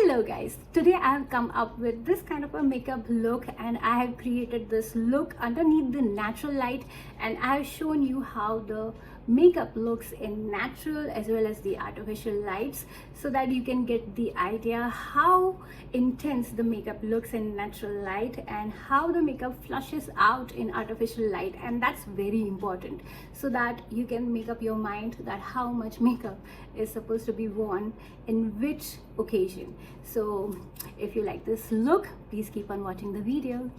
Hello guys, today I have come up with this kind of a makeup look, and I have created this look underneath the natural light, and I have shown you how the makeup looks in natural as well as the artificial lights, so that you can get the idea how intense the makeup looks in natural light and how the makeup flushes out in artificial light. And that's very important, so that you can make up your mind that how much makeup is supposed to be worn in which occasion. So if you like this look, please keep on watching the video.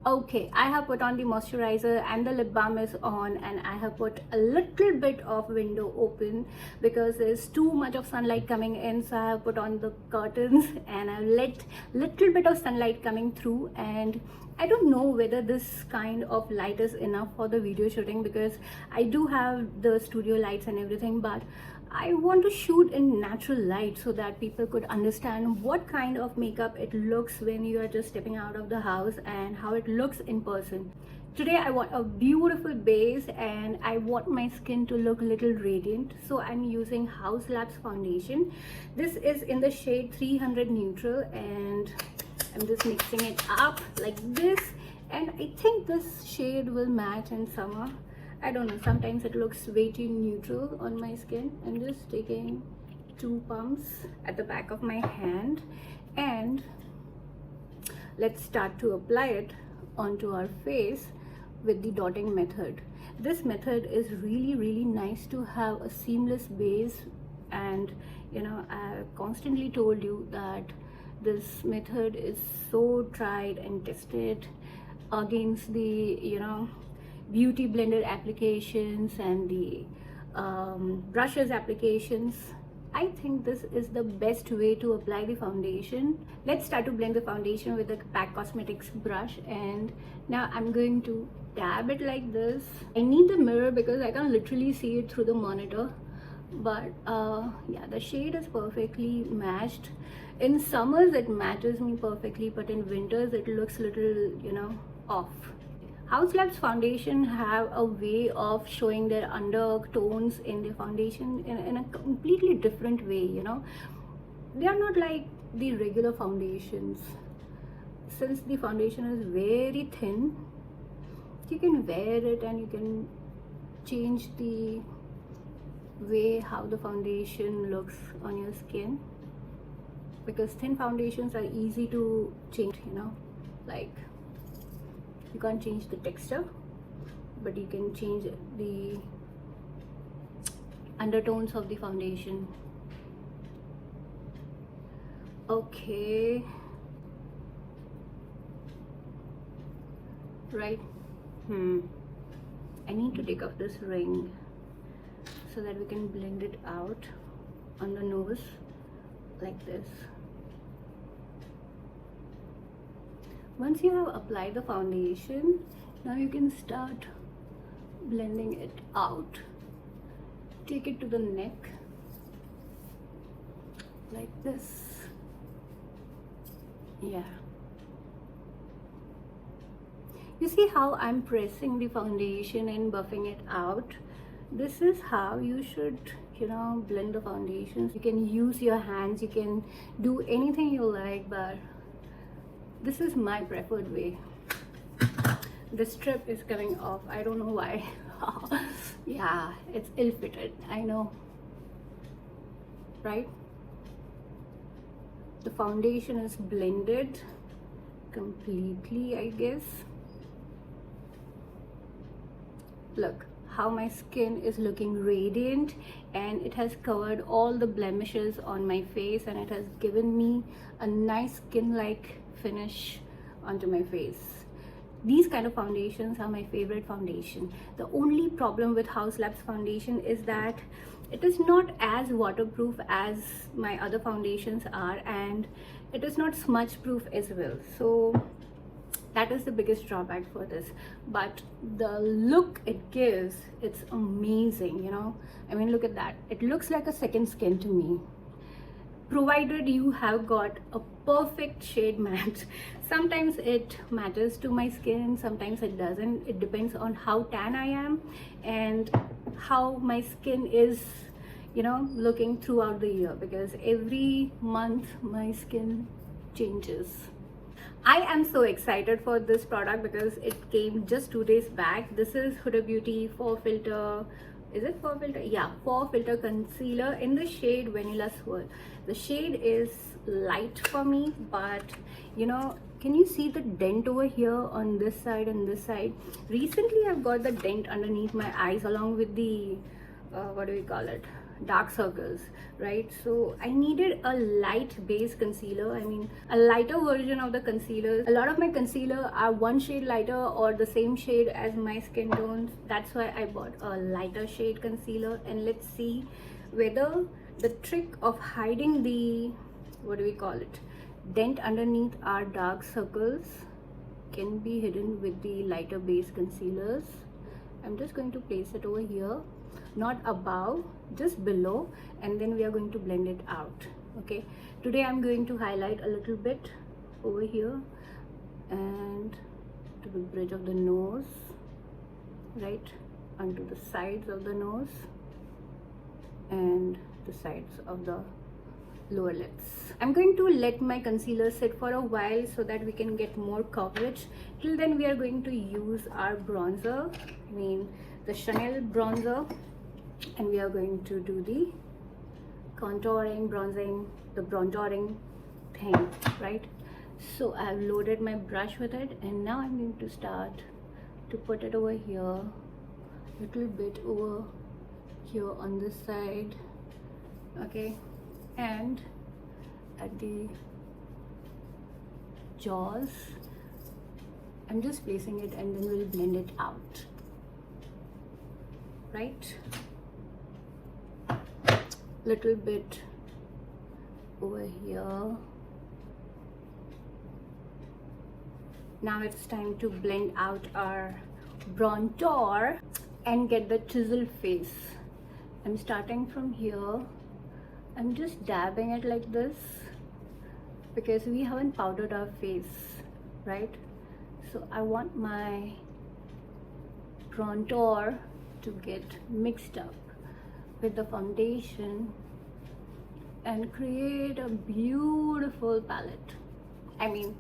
Okay, I have put on the moisturizer and the lip balm is on, and I have put a little bit of window open because there's too much of sunlight coming in. So I have put on the curtains and I've let little bit of sunlight coming through, and I don't know whether this kind of light is enough for the video shooting, because I do have the studio lights and everything, but I want to shoot in natural light so that people could understand what kind of makeup it looks when you are just stepping out of the house and how it looks in person. Today I want a beautiful base and I want my skin to look a little radiant, so I'm using House Labs foundation. This is in the shade 300 neutral, and I'm just mixing it up like this, and I think this shade will match in summer. I don't know, sometimes it looks way too neutral on my skin. I'm just taking 2 pumps at the back of my hand, and let's start to apply it onto our face with the dotting method. This method is really nice to have a seamless base, and you know, I constantly told you that this method is so tried and tested against the, you know, beauty blender applications and the brushes applications. I think this is the best way to apply the foundation. Let's start to blend the foundation with the MAC Cosmetics brush, and now I'm going to dab it like this. I need the mirror because I can literally see it through the monitor, but yeah, the shade is perfectly matched. In summers it matches me perfectly, but in winters it looks little, you know, off. House Labs foundation have a way of showing their undertones in the foundation in a completely different way, you know. They are not like the regular foundations. Since the foundation is very thin, you can wear it and you can change the way how the foundation looks on your skin, because thin foundations are easy to change, you know, like you can't change the texture, but you can change the undertones of the foundation. Okay, right. I need to take off this ring so that we can blend it out on the nose like this. Once you have applied the foundation, now you can start blending it out. Take it to the neck like this. Yeah. You see how I'm pressing the foundation and buffing it out? This is how you should, you know, blend the foundations. You can use your hands, you can do anything you like, but this is my preferred way. The strip is coming off, I don't know why. Yeah, it's ill-fitted, I know, right? The foundation is blended completely, I guess. Look how my skin is looking radiant, and it has covered all the blemishes on my face, and it has given me a nice skin-like finish onto my face. These kind of foundations are my favorite foundation. The only problem with House Labs foundation is that it is not as waterproof as my other foundations are, and it is not smudge proof as well. So that is the biggest drawback for this, but the look it gives, it's amazing, you know. I mean, look at that, it looks like a second skin to me. provided you have got a perfect shade match. Sometimes it matters to my skin, sometimes it doesn't. It depends on how tan I am and how my skin is, you know, looking throughout the year, because every month my skin changes. I am so excited for this product because it came just 2 days back. This is Huda Beauty Faux Filter. Is it Faux Filter? Yeah, Faux Filter Concealer in the shade Vanilla Swirl. The shade is light for me, but you know, can you see the dent over here on this side and this side? Recently I've got the dent underneath my eyes along with the what do we call it, dark circles, right? So I needed a light base concealer. I mean, a lighter version of the concealer. A lot of my concealer are one shade lighter or the same shade as my skin tones. That's why I bought a lighter shade concealer. And let's see whether the trick of hiding the, what do we call it, dent underneath our dark circles can be hidden with the lighter base concealers. I'm just going to place it over here, not above, just below, and then we are going to blend it out. Okay, today I'm going to highlight a little bit over here and to the bridge of the nose, right onto the sides of the nose and the sides of the lower lips. I'm going to let my concealer sit for a while so that we can get more coverage. Till then we are going to use our bronzer, I mean the Chanel bronzer, and we are going to do the contouring, bronzing, the bronzing thing, right? So I've loaded my brush with it, and now I'm going to start to put it over here, little bit over here on this side, okay, and at the jaws. I'm just placing it and then we'll blend it out, right? Little bit over here. Now it's time to blend out our bronzer and get the chiseled face. I'm starting from here. I'm just dabbing it like this because we haven't powdered our face, right? So I want my bronzer to get mixed up with the foundation and create a beautiful palette. I mean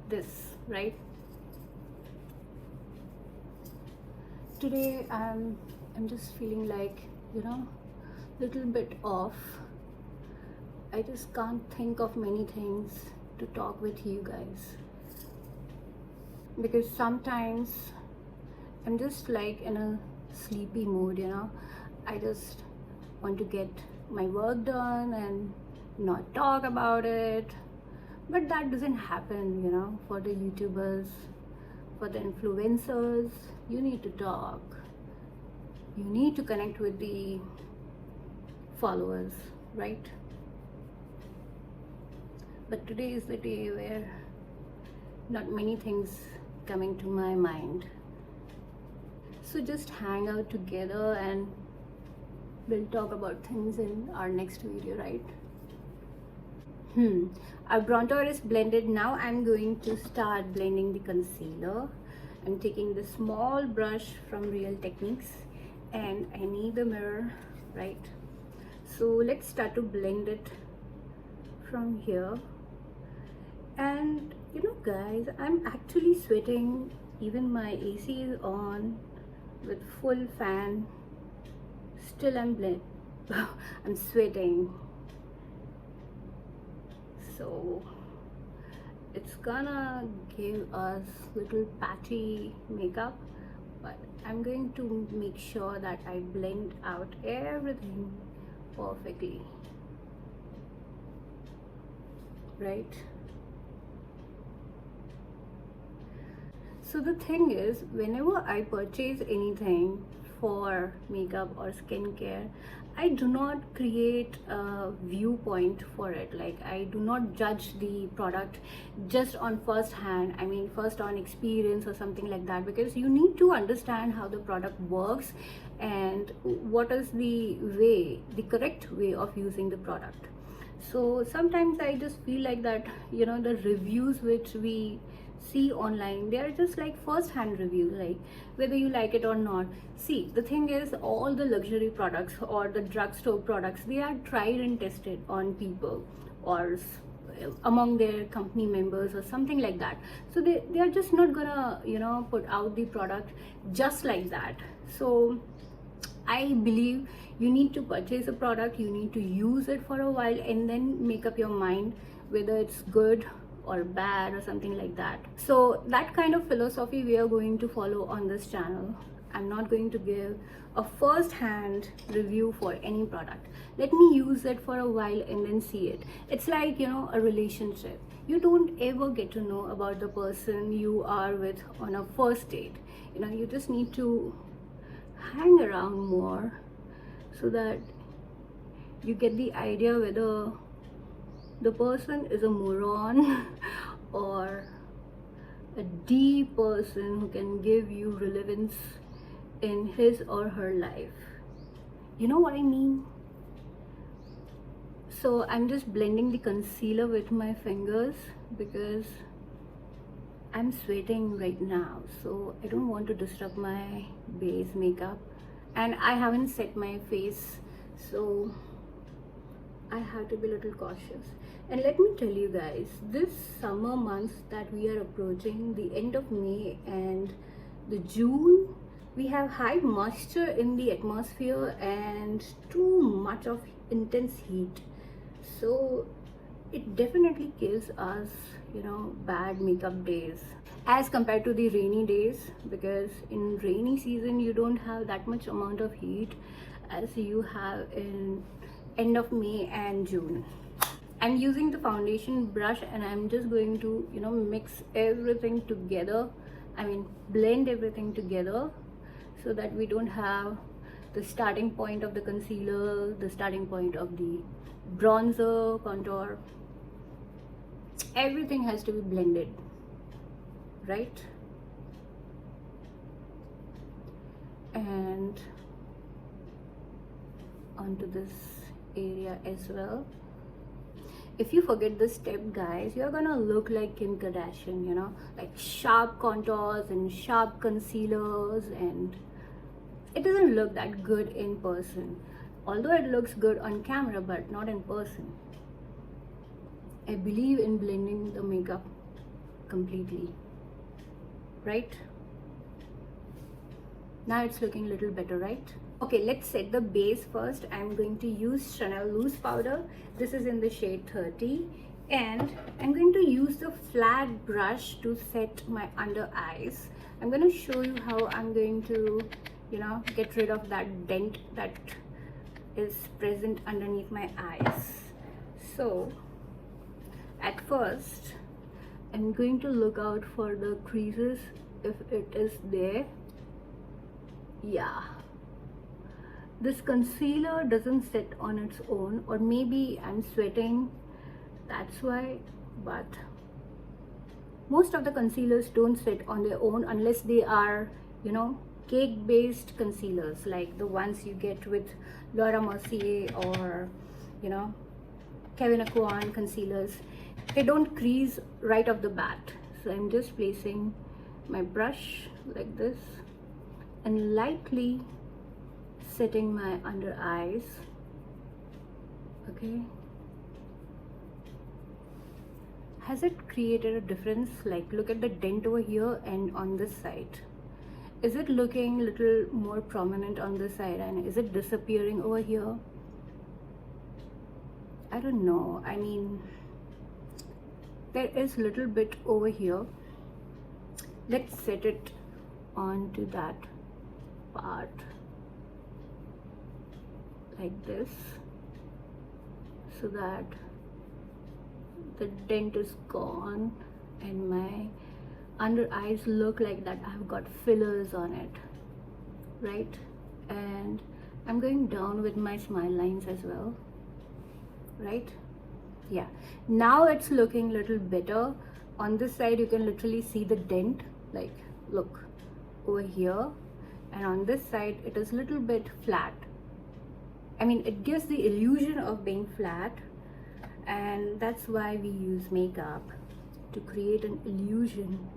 this, right? Today I'm just feeling like, you know, little bit off. I just can't think of many things to talk with you guys, because sometimes I'm just like in a sleepy mood, you know. I just want to get my work done and not talk about it, but that doesn't happen, you know. For the YouTubers, for the influencers, you need to talk, you need to connect with the followers, right? But today is the day where not many things coming to my mind. So just hang out together and we'll talk about things in our next video, right? Our bronzer is blended. Now I'm going to start blending the concealer. I'm taking the small brush from Real Techniques and I need the mirror, right? So let's start to blend it from here. And you know guys, I'm actually sweating. Even my AC is on with full fan, still I'm sweating. So it's gonna give us little patchy makeup, but I'm going to make sure that I blend out everything perfectly, right? So the thing is, whenever I purchase anything for makeup or skincare, I do not create a viewpoint for it. Like, I do not judge the product just on first hand, I mean first on experience or something like that, because you need to understand how the product works and what is the correct way of using the product. So sometimes I just feel like that, you know, the reviews which we see online, they are just like first hand reviews, like whether you like it or not. See, the thing is, all the luxury products or the drugstore products, they are tried and tested on people or among their company members or something like that. So they are just not gonna, you know, put out the product just like that. So I believe you need to purchase a product, you need to use it for a while and then make up your mind whether it's good or bad or something like that. So that kind of philosophy we are going to follow on this channel. I'm not going to give a first hand review for any product. Let me use it for a while and then see it. It's like, you know, a relationship. You don't ever get to know about the person you are with on a first date. You know, you just need to hang around more so that you get the idea whether the person is a moron or a deep person who can give you relevance in his or her life. You know what I mean? So I'm just blending the concealer with my fingers because I'm sweating right now, so I don't want to disrupt my base makeup, and I haven't set my face, so I have to be a little cautious. And let me tell you guys, this summer months that we are approaching, the end of May and the June, we have high moisture in the atmosphere and too much of intense heat. So it definitely gives us, you know, bad makeup days as compared to the rainy days, because in rainy season you don't have that much amount of heat as you have in end of May and June. I'm using the foundation brush and I'm just going to, you know, mix everything together. I mean, blend everything together so that we don't have the starting point of the concealer, the starting point of the bronzer, contour. Everything has to be blended, right? And onto this area as well. If you forget this step, guys, you're gonna look like Kim Kardashian, you know, like sharp contours and sharp concealers, and it doesn't look that good in person. Although it looks good on camera, but not in person. I believe in blending the makeup completely, right? Now it's looking a little better, right? Okay, let's set the base first. I'm going to use Chanel loose powder. This is in the shade 30, and I'm going to use the flat brush to set my under eyes. I'm going to show you how I'm going to, you know, get rid of that dent that is present underneath my eyes. So at first I'm going to look out for the creases if it is there. Yeah, this concealer doesn't set on its own, or maybe I'm sweating, that's why, but most of the concealers don't set on their own unless they are, you know, cake based concealers like the ones you get with Laura Mercier or, you know, Kevyn Aucoin concealers. They don't crease right off the bat. So I'm just placing my brush like this and lightly setting my under eyes. Okay, has it created a difference? Like, look at the dent over here and on this side. Is it looking a little more prominent on this side, and is it disappearing over here? I don't know. I mean, there is a little bit over here. Let's set it onto that part like this so that the dent is gone and my under eyes look like that I've got fillers on it, right? And I'm going down with my smile lines as well, right? Yeah, now it's looking a little better. On this side you can literally see the dent, like look over here, and on this side it is a little bit flat. I mean, it gives the illusion of being flat, and that's why we use makeup, to create an illusion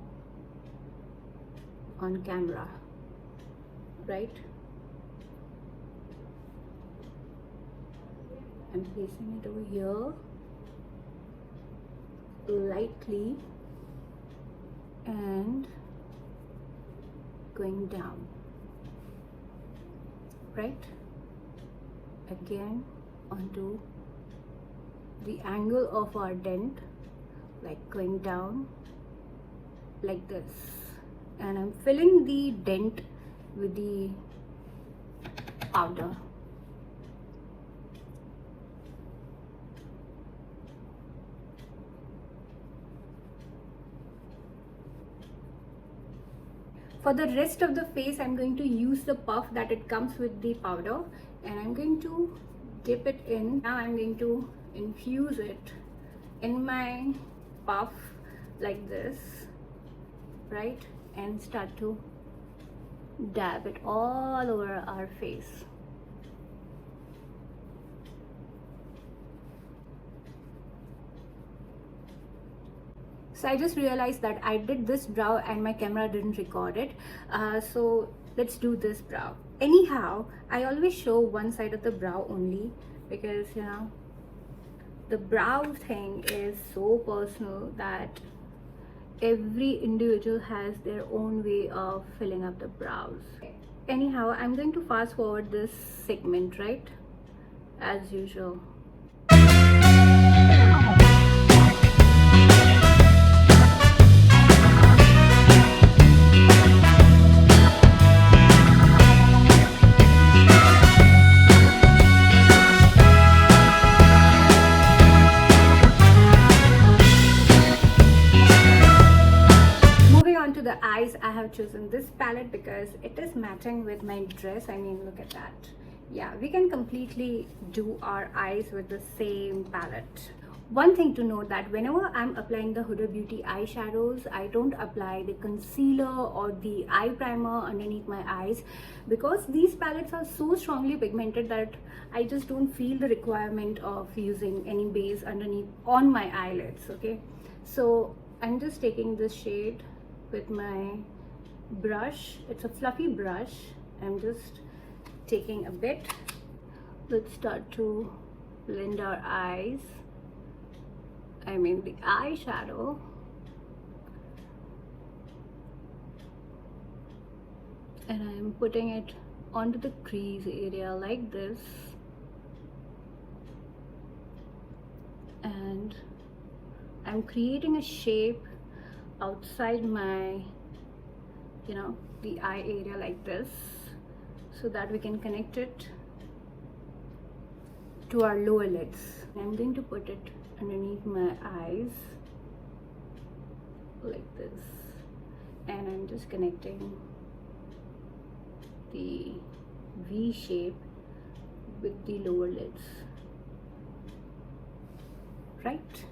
on camera, right? I'm placing it over here lightly and going down, right? Again onto the angle of our dent, like going down like this, and I'm filling the dent with the powder. For the rest of the face, I'm going to use the puff that it comes with the powder, and I'm going to dip it in. Now I'm going to infuse it in my puff like this, right? And start to dab it all over our face. So I just realized that I did this brow and my camera didn't record it. So let's do this brow. Anyhow, I always show one side of the brow only, because you know, the brow thing is so personal that every individual has their own way of filling up the brows. Anyhow, I'm going to fast forward this segment, right? As usual. The eyes, I have chosen this palette because it is matching with my dress. I mean, look at that. Yeah, we can completely do our eyes with the same palette. One thing to note, that whenever I'm applying the Huda Beauty eyeshadows, I don't apply the concealer or the eye primer underneath my eyes, because these palettes are so strongly pigmented that I just don't feel the requirement of using any base underneath on my eyelids. Okay, so I'm just taking this shade with my brush. It's a fluffy brush. I'm just taking a bit. Let's start to blend our eyes. I mean the eyeshadow. And I'm putting it onto the crease area like this. And I'm creating a shape outside my, you know, the eye area like this, so that we can connect it to our lower lids. I'm going to put it underneath my eyes like this, and I'm just connecting the V shape with the lower lids, right?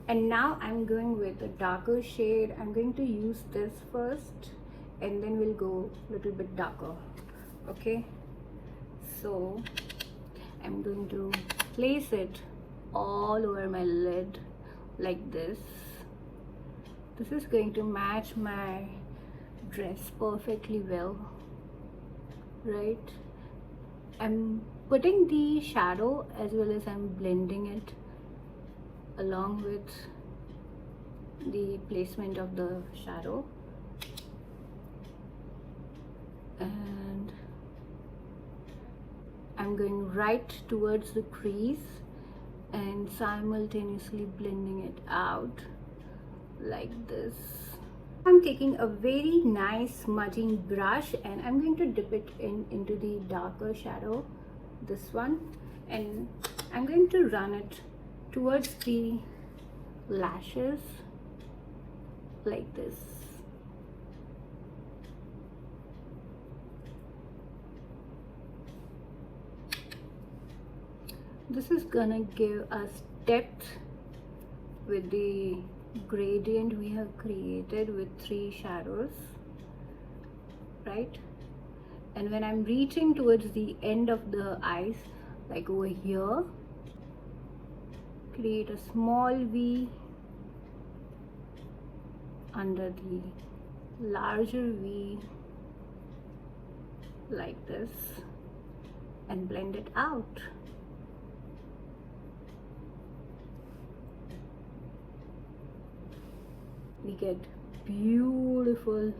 And now I'm going with a darker shade. I'm going to use this first, and then we'll go a little bit darker. Okay, so I'm going to place it all over my lid like this. This is going to match my dress perfectly well, right? I'm putting the shadow as well as I'm blending it along with the placement of the shadow, and I'm going right towards the crease and simultaneously blending it out like this. I'm taking a very nice smudging brush, and I'm going to dip it into the darker shadow, this one, and I'm going to run it towards the lashes like this. This is gonna give us depth with the gradient we have created with 3 shadows, right? And when I'm reaching towards the end of the eyes, like over here, create a small V under the larger V like this and blend it out. We get beautiful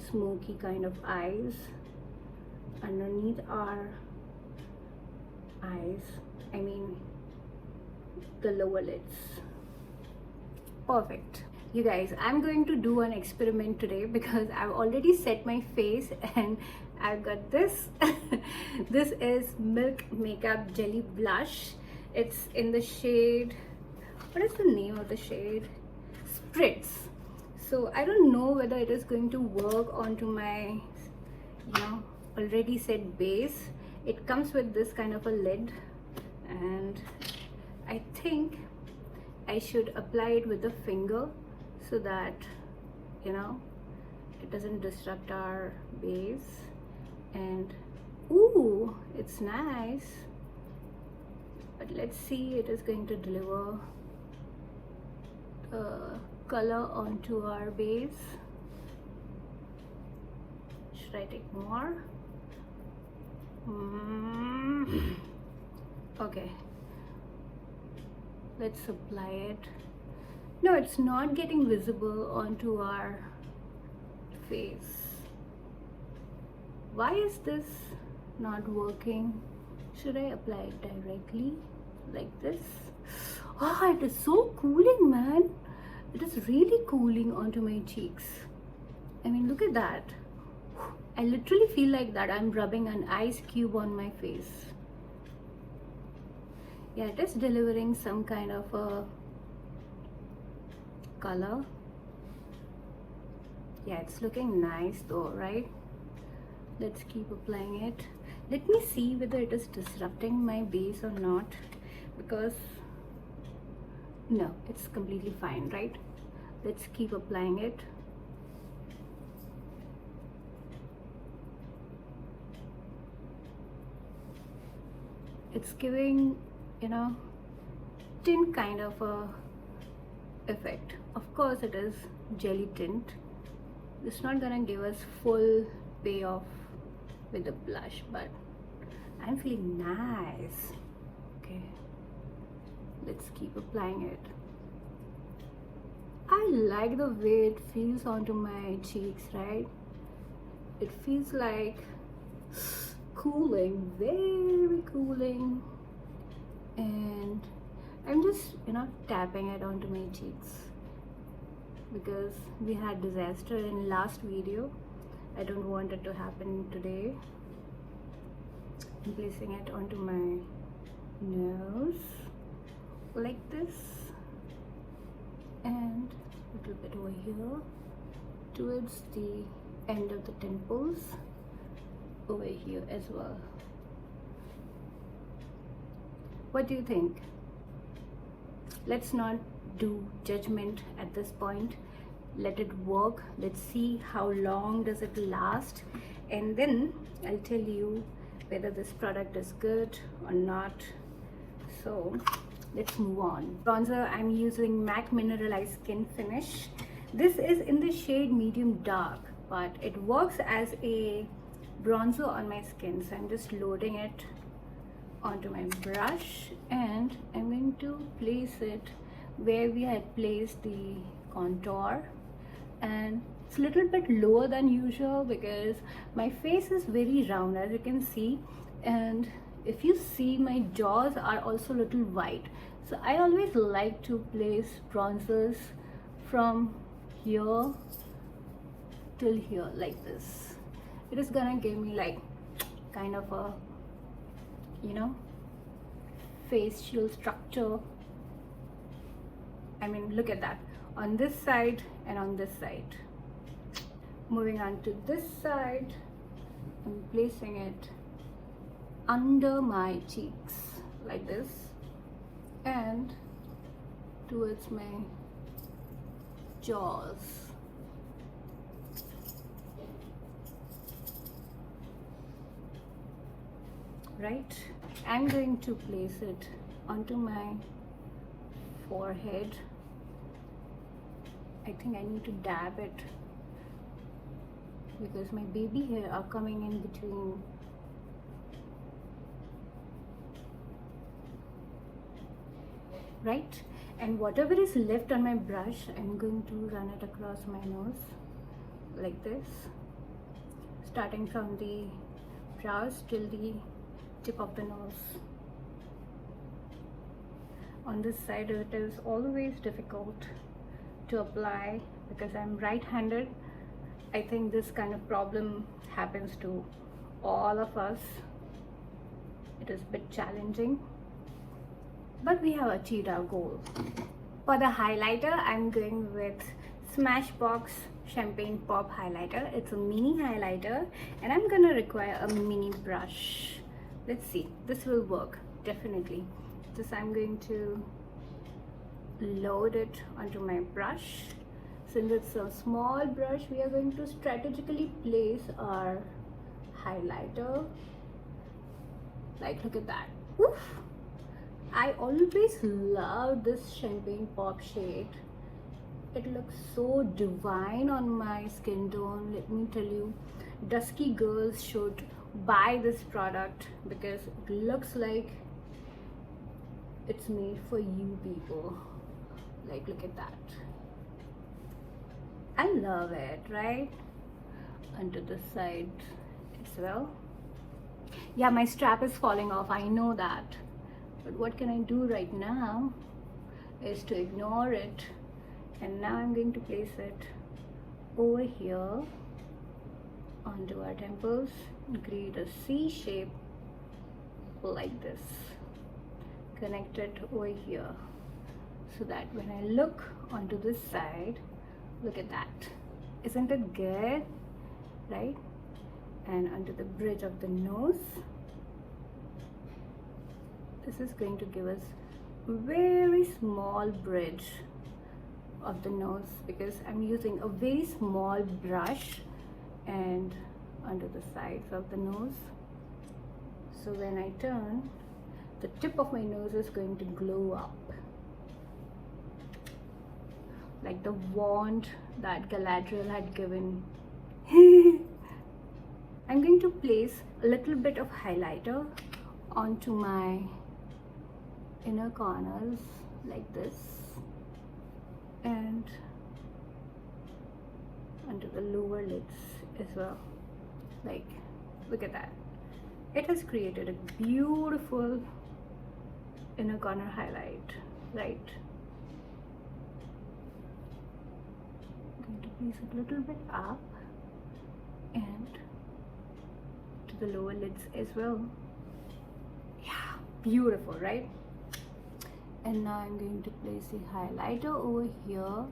smoky kind of eyes underneath our eyes, I mean the lower lids. Perfect. You guys, I'm going to do an experiment today because I've already set my face and I've got this. This is Milk Makeup Jelly Blush. It's in the shade, what is the name of the shade? Spritz. So I don't know whether it is going to work onto my, already set base. It comes with this kind of a lid, and I think I should apply it with a finger so that it doesn't disrupt our base. And ooh, it's nice, but let's see it is going to deliver the color onto our base. Should I take more? Okay, let's apply it. No, it's not getting visible onto our face. Why is this not working? Should I apply it directly like this? Oh, it is so cooling, man. It is really cooling onto my cheeks. I mean, look at that. I literally feel like that I'm rubbing an ice cube on my face. Yeah, it is delivering some kind of a color. Yeah, it's looking nice though, right? Let's keep applying it. Let me see whether it is disrupting my base or not, because no, it's completely fine, right? Let's keep applying it. It's giving, tint kind of a effect. Of course it is jelly tint. It's not gonna give us full payoff with the blush, but I'm feeling nice. Okay, let's keep applying it. I like the way it feels onto my cheeks, right? It feels like cooling, very cooling. And I'm just tapping it onto my cheeks because we had disaster in last video. I don't want it to happen today. I'm placing it onto my nose like this, and a little bit over here towards the end of the temples, over here as well. What do you think? Let's not do judgment at this point. Let it work. Let's see how long does it last, and then I'll tell you whether this product is good or not. So let's move on. Bronzer, I'm using MAC Mineralize Skin Finish. This is in the shade medium dark, but it works as a bronzer on my skin. So I'm just loading it onto my brush, and I'm going to place it where we had placed the contour. And it's a little bit lower than usual because my face is very round, as you can see, and if you see, my jaws are also a little white. So I always like to place bronzers from here till here like this. It is gonna give me like kind of a facial structure. I mean, look at that, on this side and on this side. Moving on to this side, I'm placing it under my cheeks like this and towards my jaws. Right, I'm going to place it onto my forehead. I think I need to dab it because my baby hair are coming in between. Right, and whatever is left on my brush, I'm going to run it across my nose like this, starting from the brows till the tip of the nose. On this side it is always difficult to apply because I'm right-handed. I think this kind of problem happens to all of us. It is a bit challenging, but we have achieved our goal. For the highlighter, I'm going with Smashbox Champagne Pop highlighter. It's a mini highlighter and I'm gonna require a mini brush. Let's see, this will work definitely. This I'm going to load it onto my brush. Since it's a small brush, we are going to strategically place our highlighter. Like, look at that. Oof. I always love this Champagne Pop shade. It looks so divine on my skin tone. Let me tell you, dusky girls should buy this product because it looks like it's made for you people. Like, look at that. I love it, right? Onto the side as well. Yeah, my strap is falling off, I know that. But what can I do right now is to ignore it. And now I'm going to place it over here onto our temples and create a C shape like this. Connect it over here so that when I look onto this side, look at that. Isn't it good? Right? And onto the bridge of the nose. This is going to give us a very small bridge of the nose because I'm using a very small brush and onto the sides of the nose. So when I turn, the tip of my nose is going to glow up like the wand that Galadriel had given. I'm going to place a little bit of highlighter onto my inner corners like this and onto the lower lids as well. Like, look at that. It has created a beautiful inner corner highlight, right? I'm going to place it a little bit up and to the lower lids as well. Yeah, beautiful, right? And now I'm going to place the highlighter over here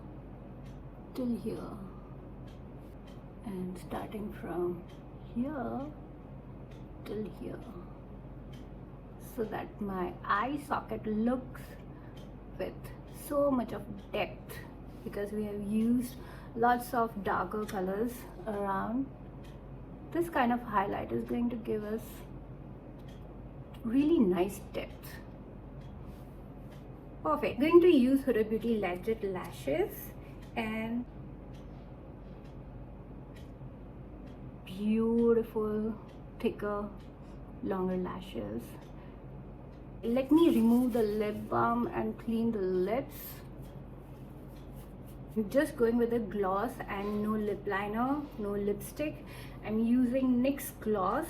till here, and starting from here till here, so that my eye socket looks with so much of depth because we have used lots of darker colors around. This kind of highlight is going to give us really nice depth. Perfect. Going to use Huda Beauty Legit lashes and beautiful thicker longer lashes. Let me remove the lip balm and clean the lips. I'm just going with a gloss and no lip liner, no lipstick. I'm using NYX gloss.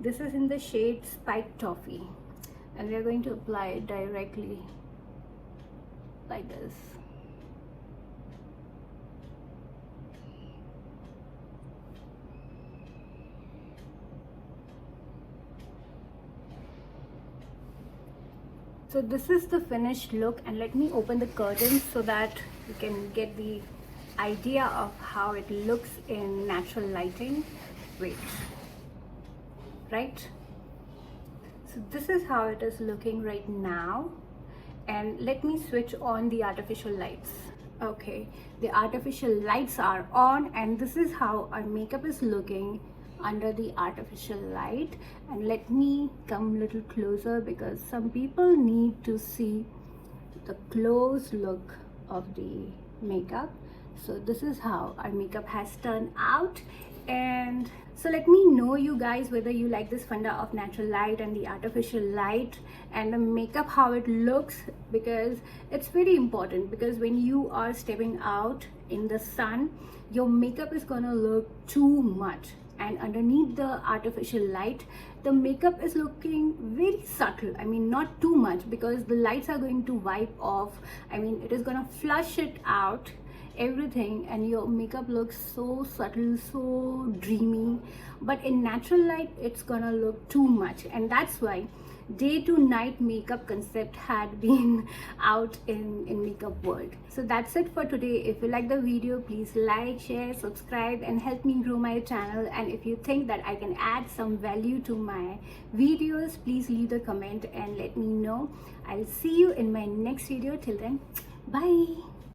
This is in the shade Spiked Toffee and we are going to apply it directly like this. So this is the finished look, and let me open the curtains so that you can get the idea of how it looks in natural lighting. Wait, right? So this is how it is looking right now, and let me switch on the artificial lights. Okay, the artificial lights are on, and this is how our makeup is looking under the artificial light. And let me come a little closer because some people need to see the close look of the makeup. So this is how our makeup has turned out. And so let me know, you guys, whether you like this funda of natural light and the artificial light and the makeup, how it looks, because it's very important. Because when you are stepping out in the sun, your makeup is gonna look too much, and underneath the artificial light, the makeup is looking very subtle. I mean, not too much, because the lights are going to wipe off. I mean, it is gonna flush it out everything, and your makeup looks so subtle, so dreamy. But in natural light, it's gonna look too much, and that's why day to night makeup concept had been out in makeup world. So that's it for today. If you like the video, please like, share, subscribe, and help me grow my channel. And if you think that I can add some value to my videos, please leave the comment and let me know. I'll see you in my next video. Till then, bye.